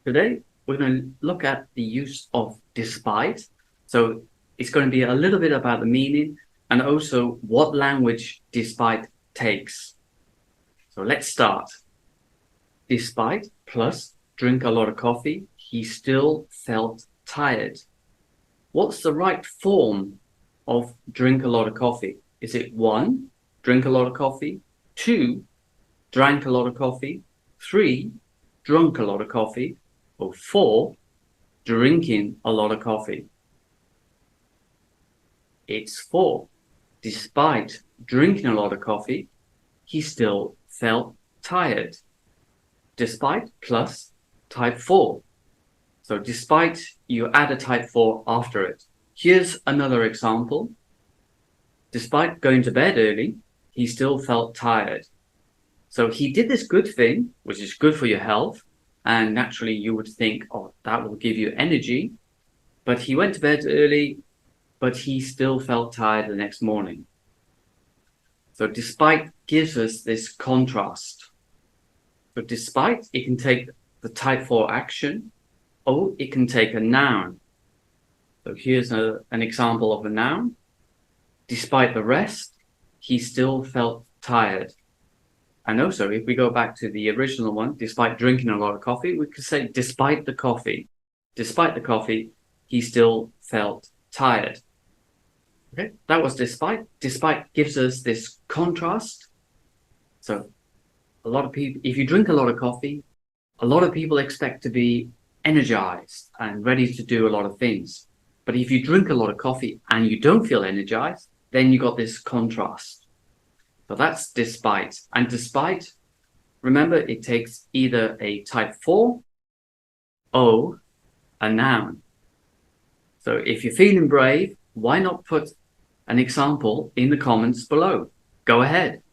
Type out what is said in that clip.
Today, we're going to look at the use of despite. So it's going to be a little bit about the meaning and also what language despite takes. So let's start. Despite plus drink a lot of coffee, he still felt tired. What's the right form of drink a lot of coffee? Is it one, drink a lot of coffee, two, drank a lot of coffee, three, drunk a lot of coffee, or four, drinking a lot of coffee? It's four. Despite drinking a lot of coffee, he still felt tired. Despite plus type 4. So despite, you add a type 4 after it. Here's another example. Despite going to bed early, he still felt tired. So he did this good thing, which is good for your health. And naturally, you would think, oh, that will give you energy. But he went to bed early, but he still felt tired the next morning. So despite gives us this contrast. So despite, it can take the type 4 action, or it can take a noun. So here's an example of a noun. Despite the rest, he still felt tired. And also, if we go back to the original one, despite drinking a lot of coffee, we could say despite the coffee. Despite the coffee, he still felt tired. Okay, that was despite. Despite gives us this contrast. So a lot of people, if you drink a lot of coffee, a lot of people expect to be energized and ready to do a lot of things. But if you drink a lot of coffee and you don't feel energized, then you got this contrast. So that's despite. And despite, remember, it takes either a type 4 or a noun. So if you're feeling brave, why not put an example in the comments below? Go ahead.